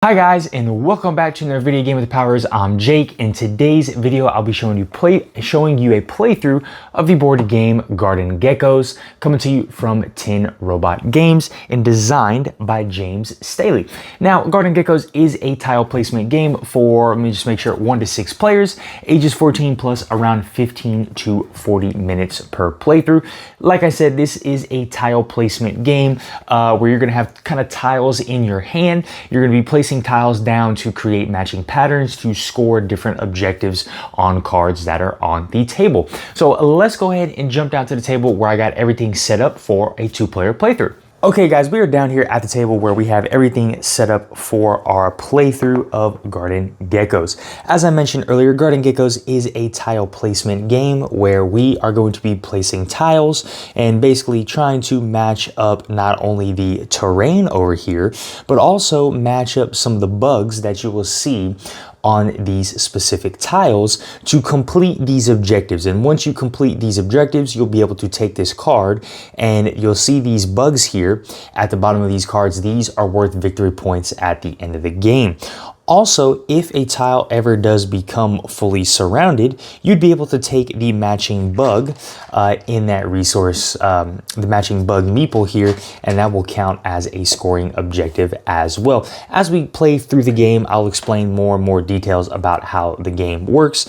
Hi guys, and welcome back to another video game with the powers. I'm Jake. In today's video, I'll be showing you a playthrough of the board game Garden Geckos, coming to you from 10 Robot Games and designed by James Staley. Now, Garden Geckos is a tile placement game for, let me just make sure, 1 to 6 players, ages 14 plus, around 15 to 40 minutes per playthrough. Like I said, this is a tile placement game where you're going to have kind of tiles in your hand. You're going to be placing tiles down to create matching patterns to score different objectives on cards that are on the table. So let's go ahead and jump down to the table where I got everything set up for a 2-player playthrough. Okay guys, we are down here at the table where we have everything set up for our playthrough of Garden Geckos. As I mentioned earlier, Garden Geckos is a tile placement game where we are going to be placing tiles and basically trying to match up not only the terrain over here, but also match up some of the bugs that you will see on these specific tiles to complete these objectives. And once you complete these objectives, you'll be able to take this card and you'll see these bugs here at the bottom of these cards. These are worth victory points at the end of the game. Also, if a tile ever does become fully surrounded, you'd be able to take the matching bug in that resource, the matching bug meeple here, and that will count as a scoring objective as well. As we play through the game, I'll explain more and more details about how the game works.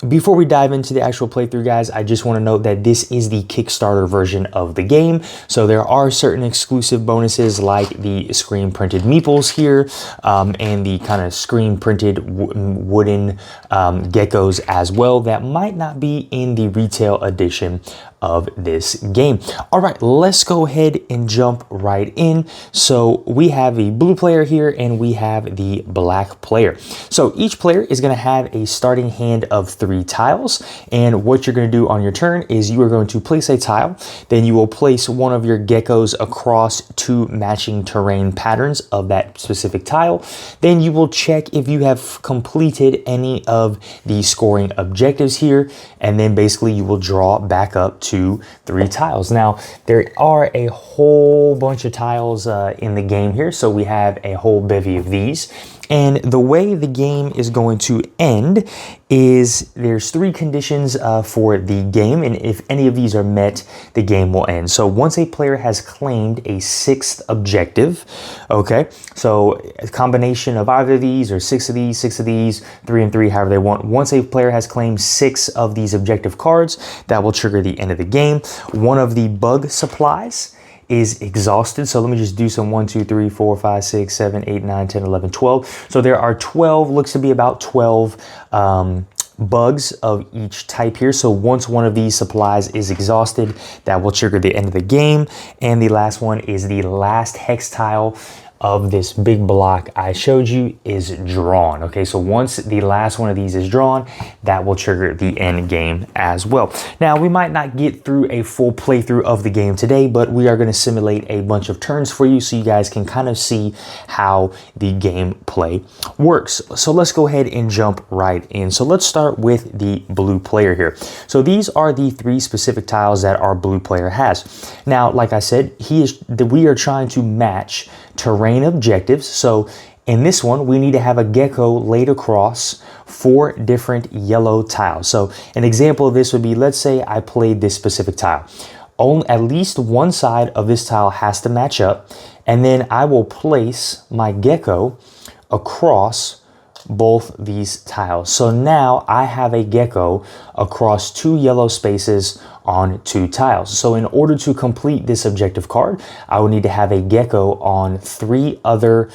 Before we dive into the actual playthrough, guys, I just want to note that this is the Kickstarter version of the game, so there are certain exclusive bonuses like the screen printed meeples here and the kind of screen printed wooden geckos as well that might not be in the retail edition of this game. All right, let's go ahead and jump right in. So we have a blue player here and we have the black player. So each player is going to have a starting hand of 3 tiles, and what you're going to do on your turn is you are going to place a tile, then you will place one of your geckos across 2 matching terrain patterns of that specific tile. Then you will check if you have completed any of the scoring objectives here, and then basically you will draw back up to 3 tiles. Now, there are a whole bunch of tiles in the game here, so we have a whole bevy of these. And the way the game is going to end is there's 3 conditions for the game, and if any of these are met, the game will end. So once a player has claimed a 6th objective, okay, so a combination of either of these or 6 of these, 3 and 3, however they want. Once a player has claimed 6 of these objective cards, that will trigger the end of the game. One of the bug supplies is exhausted. So let me just do some 1, 2, 3, 4, 5, 6, 7, 8, 9, 10, 11, 12. So there are 12, looks to be about 12 bugs of each type here. So once one of these supplies is exhausted, that will trigger the end of the game. And the last one is the last hex tile of this big block I showed you is drawn. Okay, so once the last one of these is drawn, that will trigger the end game as well. Now, we might not get through a full playthrough of the game today, but we are going to simulate a bunch of turns for you so you guys can kind of see how the gameplay works. So let's go ahead and jump right in. So let's start with the blue player here. So these are the 3 specific tiles that our blue player has. Now, like I said, we are trying to match terrain objectives. So in this one, we need to have a gecko laid across 4 different yellow tiles. So an example of this would be, let's say I played this specific tile. At least one side of this tile has to match up, and then I will place my gecko across both these tiles. So now I have a gecko across 2 yellow spaces on 2 tiles. So in order to complete this objective card, I will need to have a gecko on 3 other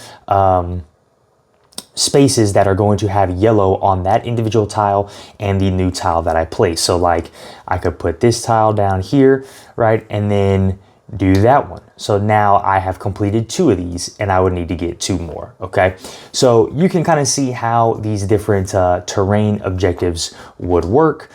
spaces that are going to have yellow on that individual tile and the new tile that I place. So like I could put this tile down here, right? And then do that one. So now I have completed 2 of these and I would need to get 2 more, okay? So you can kind of see how these different terrain objectives would work.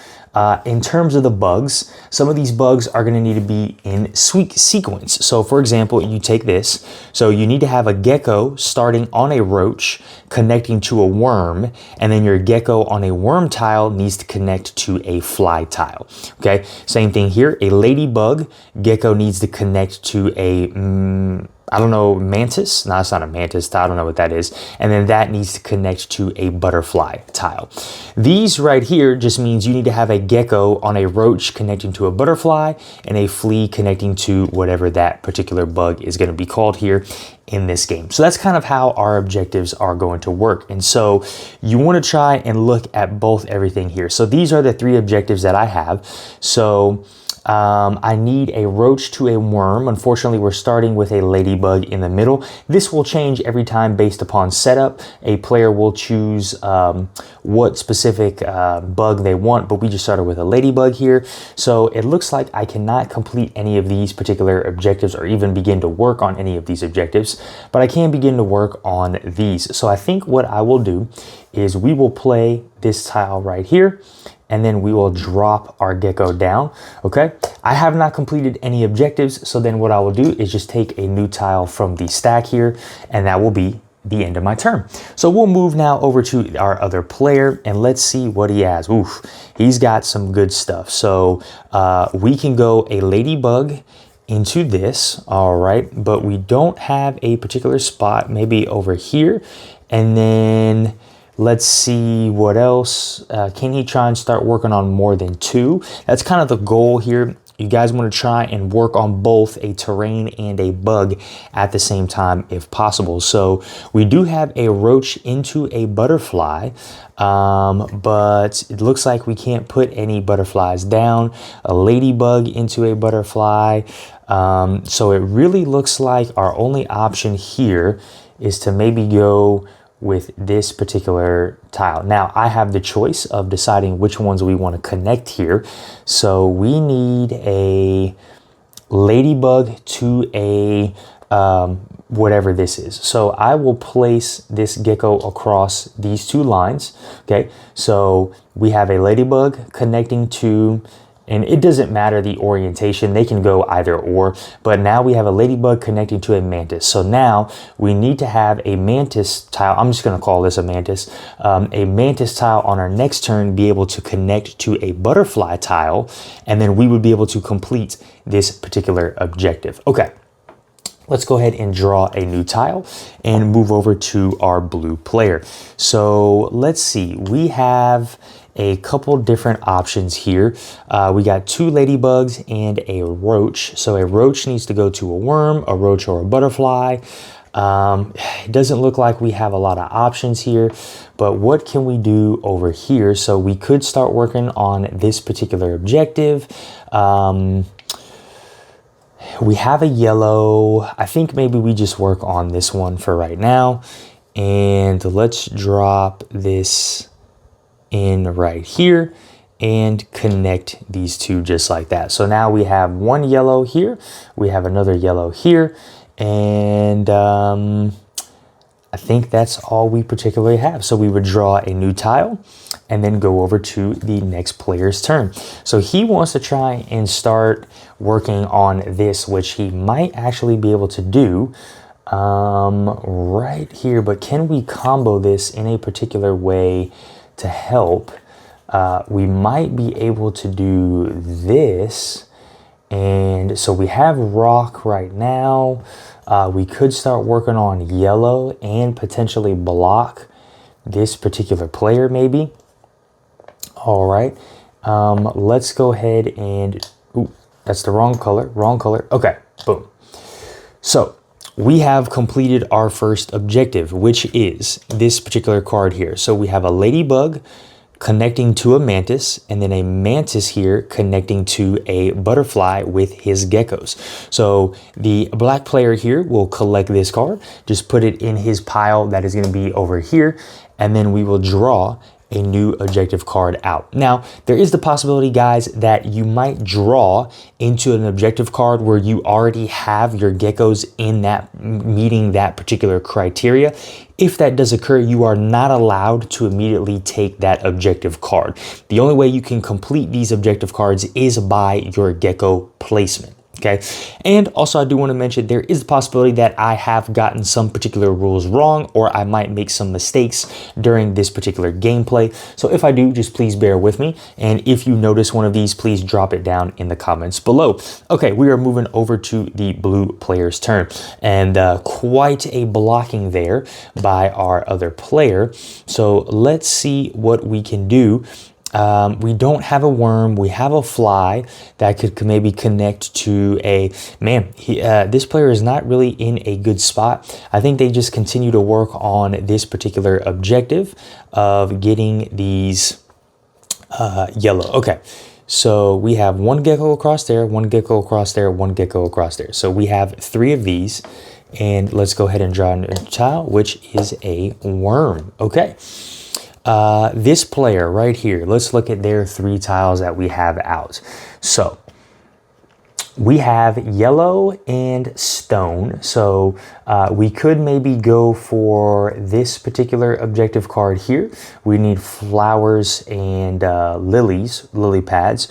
In terms of the bugs, some of these bugs are going to need to be in sequence. So for example, you take this. So you need to have a gecko starting on a roach connecting to a worm, and then your gecko on a worm tile needs to connect to a fly tile. Okay, same thing here. A ladybug gecko needs to connect to a I don't know, mantis. No, it's not a mantis. I don't know what that is. And then that needs to connect to a butterfly tile. These right here just means you need to have a gecko on a roach connecting to a butterfly and a flea connecting to whatever that particular bug is going to be called here in this game. So that's kind of how our objectives are going to work. And so you want to try and look at both everything here. So these are the 3 objectives that I have. So I need a roach to a worm. Unfortunately, we're starting with a ladybug in the middle. This will change every time based upon setup. A player will choose what specific bug they want, but we just started with a ladybug here. So it looks like I cannot complete any of these particular objectives or even begin to work on any of these objectives, but I can begin to work on these. So I think what I will do is we will play this tile right here, and then we will drop our gecko down, okay? I have not completed any objectives, so then what I will do is just take a new tile from the stack here, and that will be the end of my turn. So we'll move now over to our other player, and let's see what he has. Oof, he's got some good stuff. So we can go a ladybug into this, all right, but we don't have a particular spot, maybe over here, and then let's see what else. Can he try and start working on more than 2? That's kind of the goal here. You guys want to try and work on both a terrain and a bug at the same time if possible. So we do have a roach into a butterfly, but it looks like we can't put any butterflies down. A ladybug into a butterfly. So it really looks like our only option here is to maybe go with this particular tile. Now I have the choice of deciding which ones we want to connect here. So we need a ladybug to a whatever this is. So I will place this gecko across these 2 lines. Okay, so we have a ladybug connecting to, and it doesn't matter the orientation, they can go either or, but now we have a ladybug connecting to a mantis. So now we need to have a mantis tile, I'm just gonna call this a mantis tile on our next turn be able to connect to a butterfly tile, and then we would be able to complete this particular objective. Okay. Let's go ahead and draw a new tile and move over to our blue player. So let's see, we have a couple different options here. We got 2 ladybugs and a roach. So a roach needs to go to a worm, a roach or a butterfly. It doesn't look like we have a lot of options here, but what can we do over here? So we could start working on this particular objective. We have a yellow. I think maybe we just work on this one for right now. And let's drop this in right here and connect these 2 just like that. So now we have 1 yellow here. We have another yellow here. And I think that's all we particularly have. So we would draw a new tile and then go over to the next player's turn. So he wants to try and start working on this, which he might actually be able to do right here. But can we combo this in a particular way to help? We might be able to do this. And so we have rock right now. We could start working on yellow and potentially block this particular player maybe. All right, let's go ahead and, ooh, that's the wrong color. Okay, boom. So we have completed our first objective, which is this particular card here. So we have a ladybug connecting to a mantis, and then a mantis here connecting to a butterfly with his geckos. So the black player here will collect this card, just put it in his pile that is going to be over here, and then we will draw a new objective card out. Now, there is the possibility, guys, that you might draw into an objective card where you already have your geckos in that, meeting that particular criteria. If that does occur, you are not allowed to immediately take that objective card. The only way you can complete these objective cards is by your gecko placement. Okay, and also I do want to mention there is the possibility that I have gotten some particular rules wrong, or I might make some mistakes during this particular gameplay. So if I do, just please bear with me. And if you notice one of these, please drop it down in the comments below. Okay, we are moving over to the blue player's turn, and quite a blocking there by our other player. So let's see what we can do. We don't have a worm. We have a fly that could maybe connect to a man. This player is not really in a good spot. I think they just continue to work on this particular objective of getting these yellow. Okay, so we have one gecko across there, one gecko across there, one gecko across there. So we have 3 of these, and let's go ahead and draw a tile, which is a worm. Okay. This player right here, let's look at their 3 tiles that we have out. So we have yellow and stone. So we could maybe go for this particular objective card here. We need flowers and lily pads.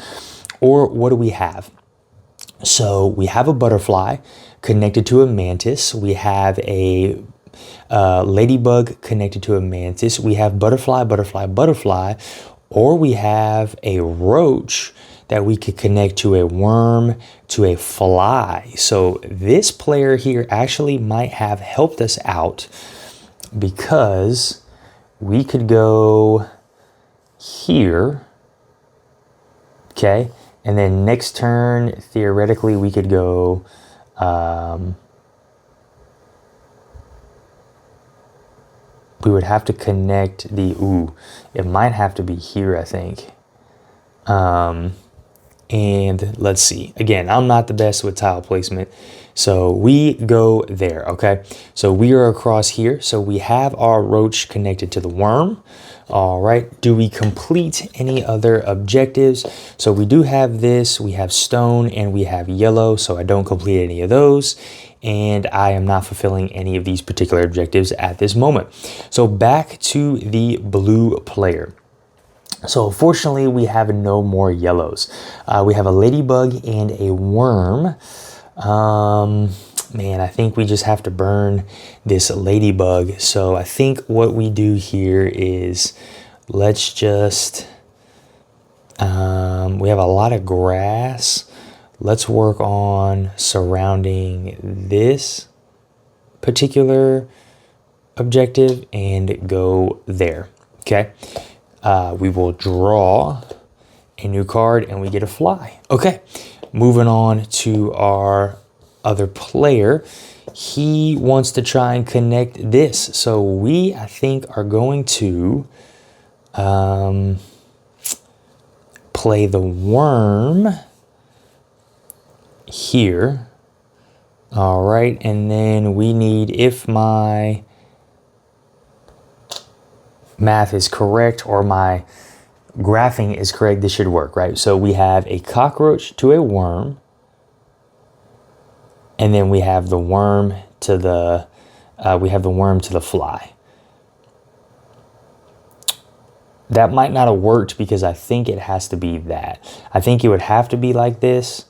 Or what do we have? So we have a butterfly connected to a mantis. We have a ladybug connected to a mantis. We have butterfly, butterfly, butterfly, or we have a roach that we could connect to a worm, to a fly. So this player here actually might have helped us out, because we could go here, okay? And then next turn, theoretically, we could go, we would have to connect it might have to be here, I think. And let's see. Again, I'm not the best with tile placement. So we go there, okay? So we are across here. So we have our roach connected to the worm. All right, do we complete any other objectives? So we do have this, we have stone, and we have yellow, so I don't complete any of those, and I am not fulfilling any of these particular objectives at this moment. So back to the blue player. So fortunately, we have no more yellows. We have a ladybug and a worm. Man, I think we just have to burn this ladybug. So I think what we do here is, let's just, we have a lot of grass. Let's work on surrounding this particular objective and go there, okay? We will draw a new card and we get a fly. Okay, moving on to our other player. He wants to try and connect this. So we, I think, are going to play the worm here. All right, and then we need, if my math is correct or my graphing is correct, this should work, right? So we have a cockroach to a worm, and then we have the worm to the fly. That might not have worked because I think it has to be that. I think it would have to be like this.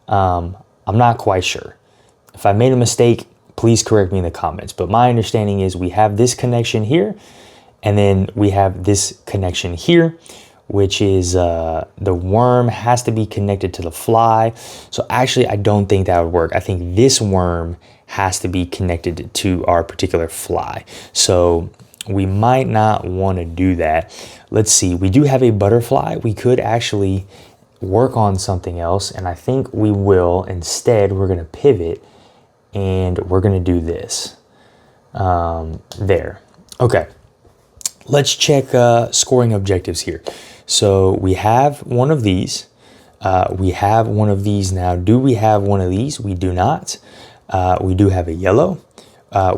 I'm not quite sure. If I made a mistake, please correct me in the comments. But my understanding is we have this connection here, and then we have this connection here, which is the worm has to be connected to the fly. So actually, I don't think that would work. I think this worm has to be connected to our particular fly. So we might not want to do that. Let's see, we do have a butterfly. We could actually work on something else, and I think we will. Instead, we're gonna pivot and we're gonna do this. There, okay. Let's check scoring objectives here. So we have one of these. We have one of these now. Do we have one of these? We do not. We do have a yellow.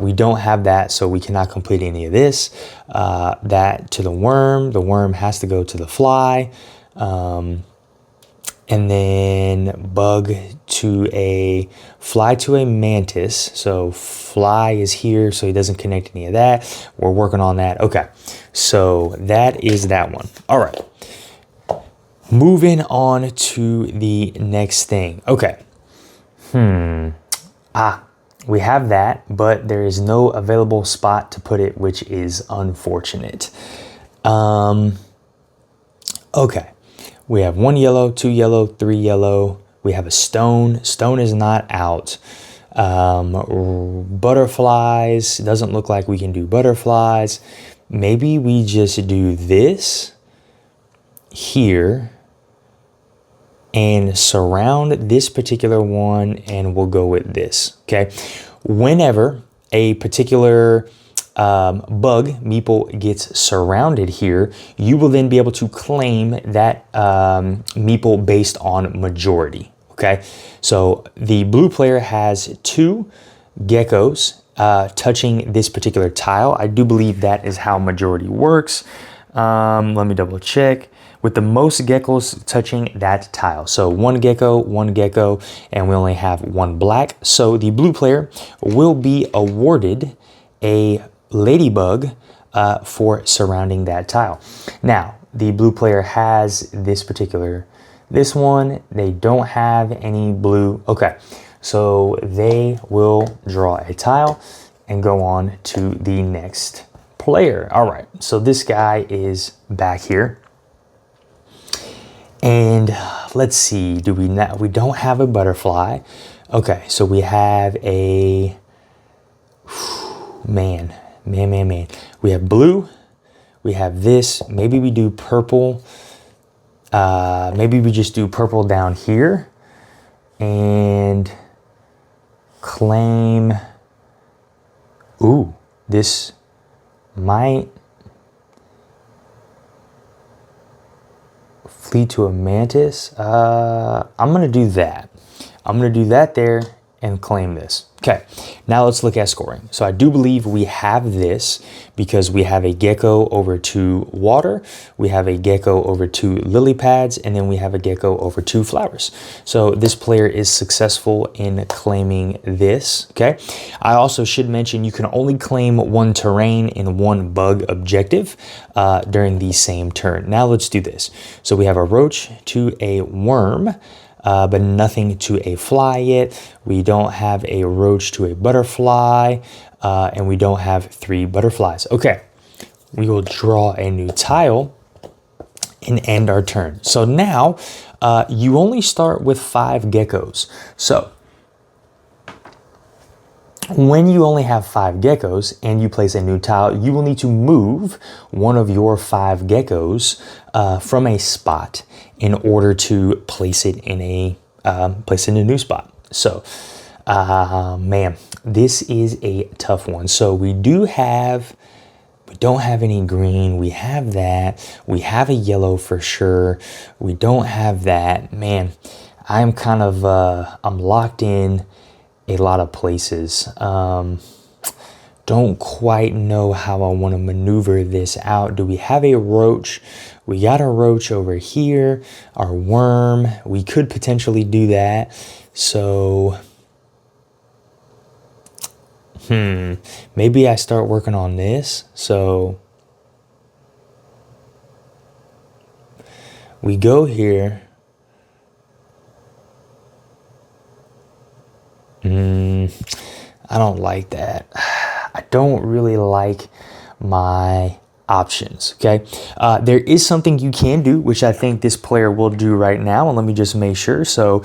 We don't have that, so we cannot complete any of this. That to the worm has to go to the fly. And then bug to a fly to a mantis. So fly is here, so he doesn't connect any of that. We're working on that. Okay, so that is that one. All right, moving on to the next thing. Okay, We have that, but there is no available spot to put it, which is unfortunate. Okay, we have 1 yellow, 2 yellow, 3 yellow. We have a stone. Stone is not out. Butterflies, doesn't look like we can do butterflies. Maybe we just do this here and surround this particular one, and we'll go with this, okay? Whenever a particular bug, meeple, gets surrounded here, you will then be able to claim that meeple based on majority, okay? So the blue player has 2 geckos touching this particular tile. I do believe that is how majority works. Let me double check. With the most geckos touching that tile. So 1 gecko, and we only have 1 black. So the blue player will be awarded a ladybug for surrounding that tile. Now, the blue player has this one, they don't have any blue. Okay, so they will draw a tile and go on to the next player. All right, so this guy is back here. And let's see, we don't have a butterfly. Okay, so we have a, man. We have blue, we have this, maybe we do purple. Maybe we just do purple down here and claim, ooh, this might flee to a mantis. I'm gonna do that. I'm gonna do that there and claim this. Okay, now let's look at scoring. So I do believe we have this because we have a gecko over 2 water, we have a gecko over 2 lily pads, and then we have a gecko over 2 flowers. So this player is successful in claiming this, okay? I also should mention you can only claim 1 terrain and 1 bug objective during the same turn. Now let's do this. So we have a roach to a worm, but nothing to a fly yet. We don't have a roach to a butterfly, and we don't have 3 butterflies. Okay, we will draw a new tile and end our turn. So now you only start with 5 geckos. So when you only have 5 geckos and you place a new tile, you will need to move one of your 5 geckos from a spot in order to place it in a new spot. So, man, this is a tough one. So we don't have any green. We have that. We have a yellow for sure. We don't have that. Man, I'm kind of I'm locked in a lot of places. Don't quite know how I want to maneuver this out. Do we have a roach? We got a roach over here. Our worm, we could potentially do that. So, maybe I start working on this. So we go here. I don't like that. I don't really like my options, okay? There is something you can do, which I think this player will do right now, and let me just make sure. So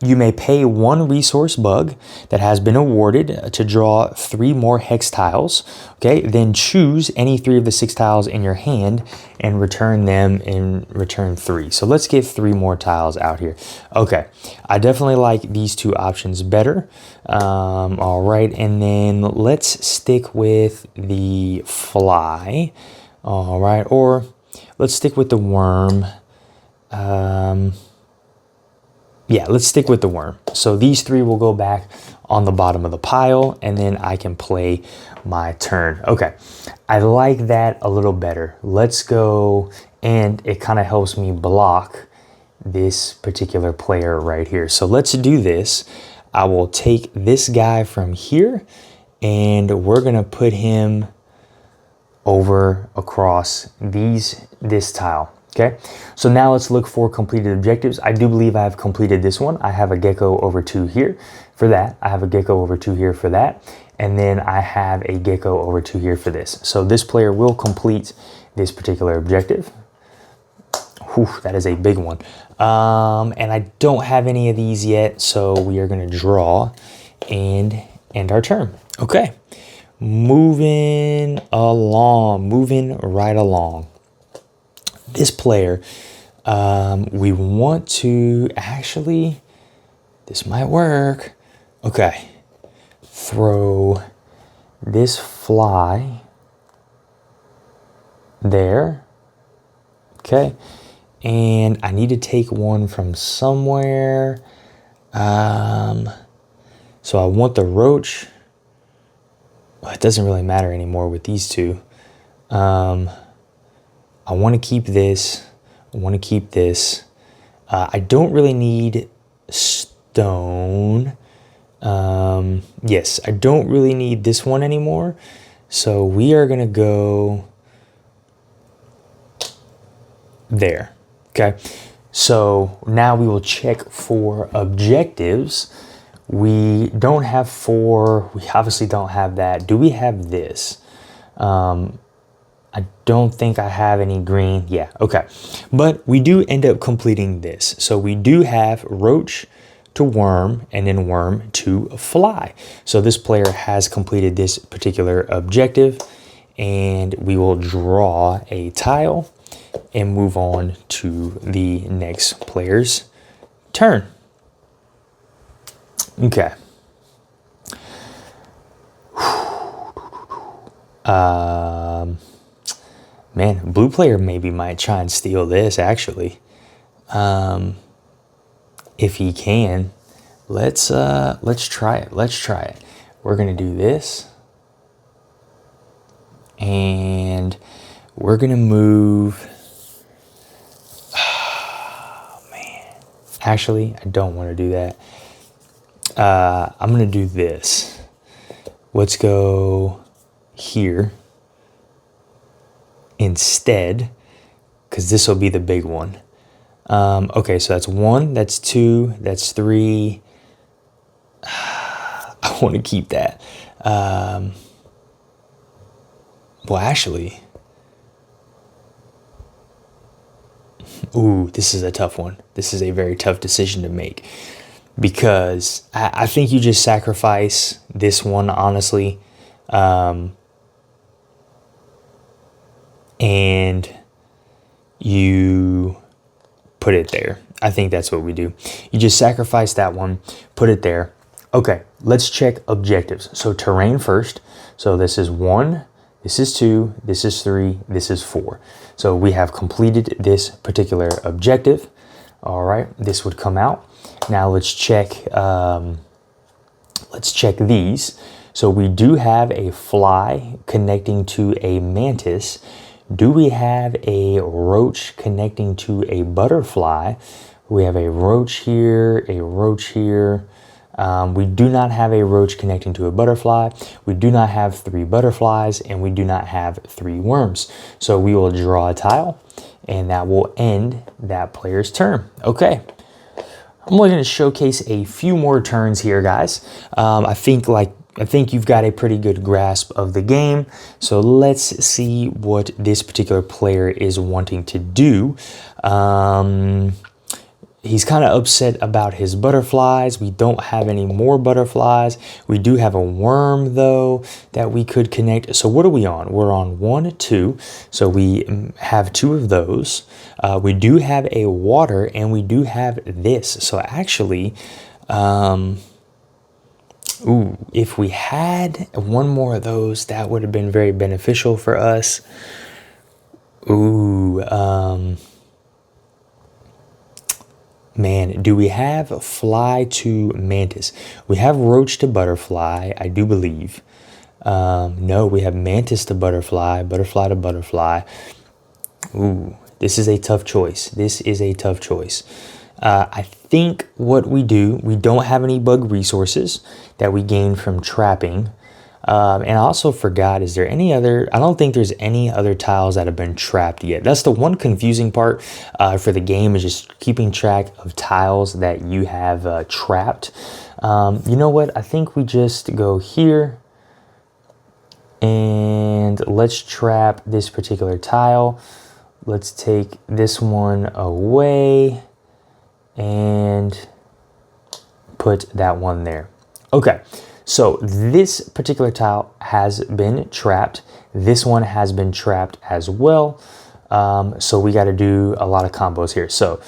you may pay 1 resource bug that has been awarded to draw 3 more hex tiles, okay? Then choose any 3 of the 6 tiles in your hand and return them in return 3. So let's get 3 more tiles out here. Okay, I definitely like these 2 options better. All right, and then let's stick with the fly. All right, or let's stick with the worm. Yeah, let's stick with the worm. So these 3 will go back on the bottom of the pile, and then I can play my turn. Okay, I like that a little better. Let's go, and it kind of helps me block this particular player right here. So let's do this. I will take this guy from here, and we're gonna put him over across this tile. Okay, so now let's look for completed objectives. I do believe I have completed this one. I have a gecko over 2 here for that. I have a gecko over 2 here for that. And then I have a gecko over 2 here for this. So this player will complete this particular objective. Whew, that is a big one. And I don't have any of these yet, so we are going to draw and end our turn. Okay, moving right along. This player, we want to actually, this might work. Okay, throw this fly there. Okay, and I need to take one from somewhere. So I want the roach. Well, it doesn't really matter anymore with these two. I want to keep this. I want to keep this. I don't really need stone. Yes, I don't really need this one anymore. So we are going to go there. Okay. So now we will check for objectives. We don't have 4. We obviously don't have that. Do we have this? I don't think I have any green. Yeah, okay. But we do end up completing this. So we do have roach to worm and then worm to fly. So this player has completed this particular objective, and we will draw a tile and move on to the next player's turn. Okay. Man, blue player maybe might try and steal this actually. If he can, let's try it. Let's try it. We're gonna do this, and we're gonna move. Oh man, actually, I don't want to do that. I'm gonna do this. Let's go here instead, because this will be the big one. Okay, so that's 1, that's 2, that's 3. I want to keep that. Well, actually, ooh, this is a tough one. This is a very tough decision to make, because I think you just sacrifice this one, honestly. And you put it there. I think that's what we do. You just sacrifice that one, put it there. Okay, let's check objectives. So terrain first. So this is 1, this is 2, this is 3, this is 4. So we have completed this particular objective. All right, this would come out. Now let's check these. So we do have a fly connecting to a mantis. Do we have a roach connecting to a butterfly? We have a roach here, a roach here. We do not have a roach connecting to a butterfly. We do not have 3 butterflies, and we do not have 3 worms. So we will draw a tile, and that will end that player's turn. Okay. I'm only going to showcase a few more turns here, guys. I think you've got a pretty good grasp of the game. So let's see what this particular player is wanting to do. He's kind of upset about his butterflies. We don't have any more butterflies. We do have a worm, though, that we could connect. So what are we on? We're on 1, 2. So we have 2 of those. We do have a water, and we do have this. So actually, ooh, if we had one more of those, that would have been very beneficial for us. Ooh, man, do we have fly to mantis? We have roach to butterfly, I do believe. No, we have mantis to butterfly, butterfly to butterfly. Ooh, this is a tough choice. This is a tough choice. I think what we do, we don't have any bug resources that we gain from trapping. And I also forgot, is there any other, I don't think there's any other tiles that have been trapped yet. That's the one confusing part for the game, is just keeping track of tiles that you have trapped. You know what? I think we just go here and let's trap this particular tile. Let's take this one away and put that one there. Okay, so this particular tile has been trapped. This one has been trapped as well. So we got to do a lot of combos here. So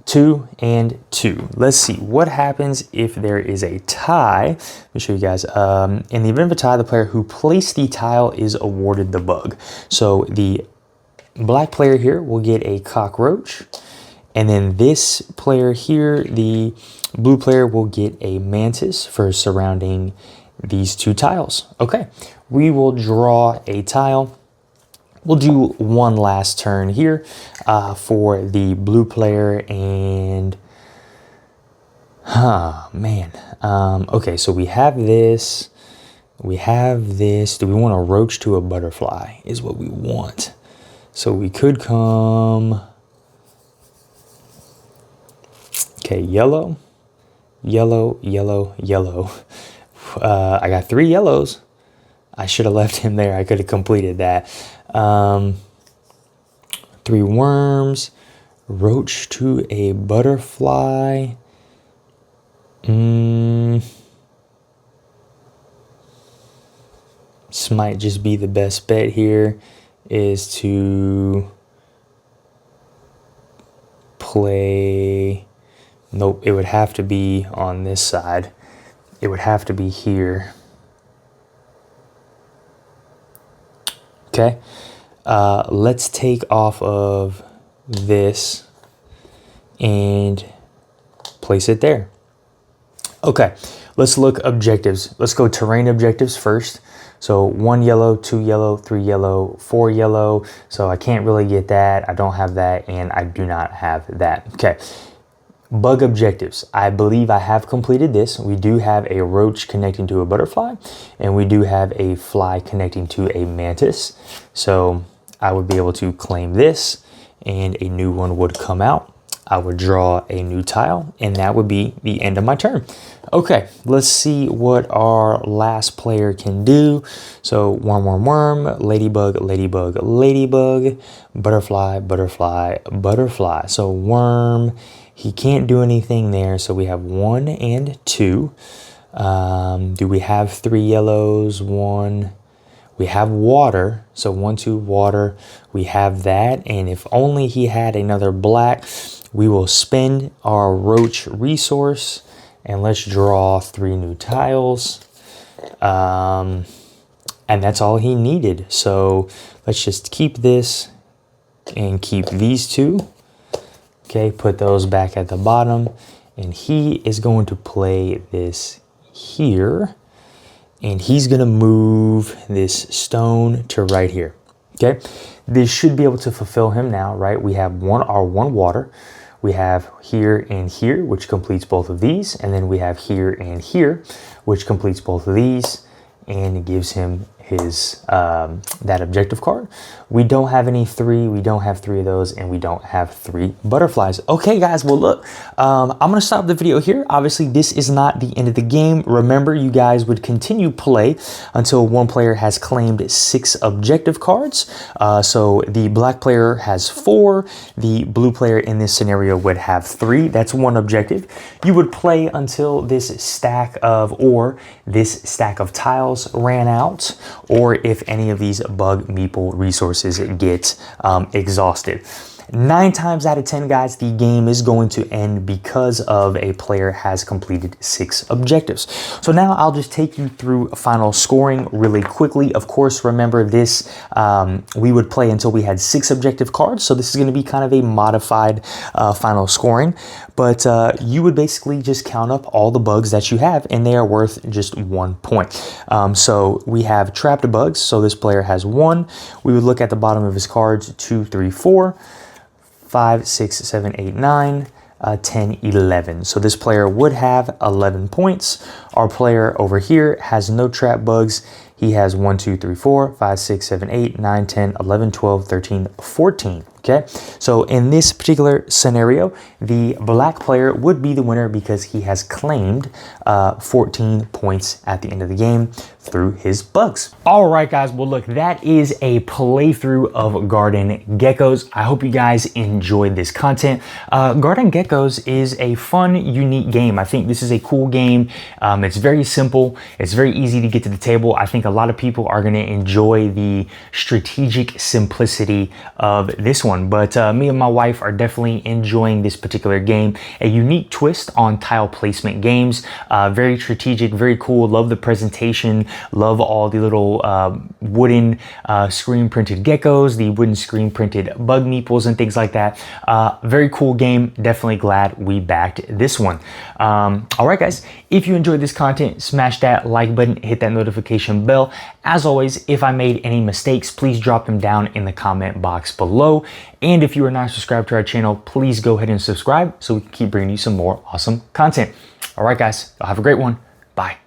2 and 2. Let's see what happens if there is a tie. Let me show you guys. In the event of a tie, the player who placed the tile is awarded the bug. So the black player here will get a cockroach, and then this player here, the blue player, will get a mantis for surrounding these two tiles. Okay, we will draw a tile. We'll do one last turn here for the blue player, and okay, so we have this, do we want a roach to a butterfly is what we want. So we could come, okay, yellow, yellow, yellow, yellow. I got 3 yellows. I should have left him there. I could have completed that. 3 worms, roach to a butterfly. This might just be the best bet here, is to play, nope, it would have to be on this side. It would have to be here. Okay, let's take off of this and place it there. Okay, let's look objectives. Let's go terrain objectives first. So 1 yellow, 2 yellow, 3 yellow, 4 yellow. So I can't really get that. I don't have that, and I do not have that. Okay. Bug objectives. I believe I have completed this. We do have a roach connecting to a butterfly, and we do have a fly connecting to a mantis. So I would be able to claim this, and a new one would come out. I would draw a new tile, and that would be the end of my turn. Okay, let's see what our last player can do. So worm, worm, worm, ladybug, ladybug, ladybug, butterfly, butterfly, butterfly. So worm, he can't do anything there. So we have 1 and 2. Do we have 3 yellows? 1. We have water. So 1, 2, water. We have that. And if only he had another black, we will spend our roach resource, and let's draw 3 new tiles. And that's all he needed. So let's just keep this and keep these 2. Okay, put those back at the bottom. And he is going to play this here. And he's going to move this stone to right here. Okay, this should be able to fulfill him now, right? We have our 1 water. We have here and here, which completes both of these. And then we have here and here, which completes both of these. And it gives him his that objective card. We don't have any 3. We don't have 3 of those, and we don't have 3 butterflies. Okay, guys. Well, look, I'm gonna stop the video here. Obviously, this is not the end of the game. Remember, you guys would continue play until one player has claimed 6 objective cards. So the black player has 4. The blue player in this scenario would have 3. That's 1 objective. You would play until this stack of tiles ran out, or if any of these bug meeple resources get exhausted. 9 times out of 10, guys, the game is going to end because of a player has completed 6 objectives. So now I'll just take you through final scoring really quickly. Of course, remember this, we would play until we had 6 objective cards. So this is going to be kind of a modified final scoring. But you would basically just count up all the bugs that you have, and they are worth just 1 point. So we have trapped bugs. So this player has 1. We would look at the bottom of his cards, 2, 3, 4. 5, 6, 7, 8, 9, 10, 11. So this player would have 11 points. Our player over here has no trap bugs. He has 1, 2, 3, 4, 5, 6, 7, 8, 9, 10, 11, 12, 13, 14. Okay, so in this particular scenario, the black player would be the winner because he has claimed 14 points at the end of the game through his bugs. All right, guys. Well, look, that is a playthrough of Garden Geckos. I hope you guys enjoyed this content. Garden Geckos is a fun, unique game. I think this is a cool game. It's very simple. It's very easy to get to the table. I think a lot of people are going to enjoy the strategic simplicity of this one. But me and my wife are definitely enjoying this particular game. A unique twist on tile placement games. Very strategic, very cool. Love the presentation. Love all the little wooden screen printed geckos, the wooden screen printed bug meeples and things like that. Very cool game. Definitely glad we backed this one. All right, guys. If you enjoyed this content, smash that like button, hit that notification bell. As always, if I made any mistakes, please drop them down in the comment box below. And if you are not subscribed to our channel, please go ahead and subscribe so we can keep bringing you some more awesome content. All right, guys, have a great one. Bye.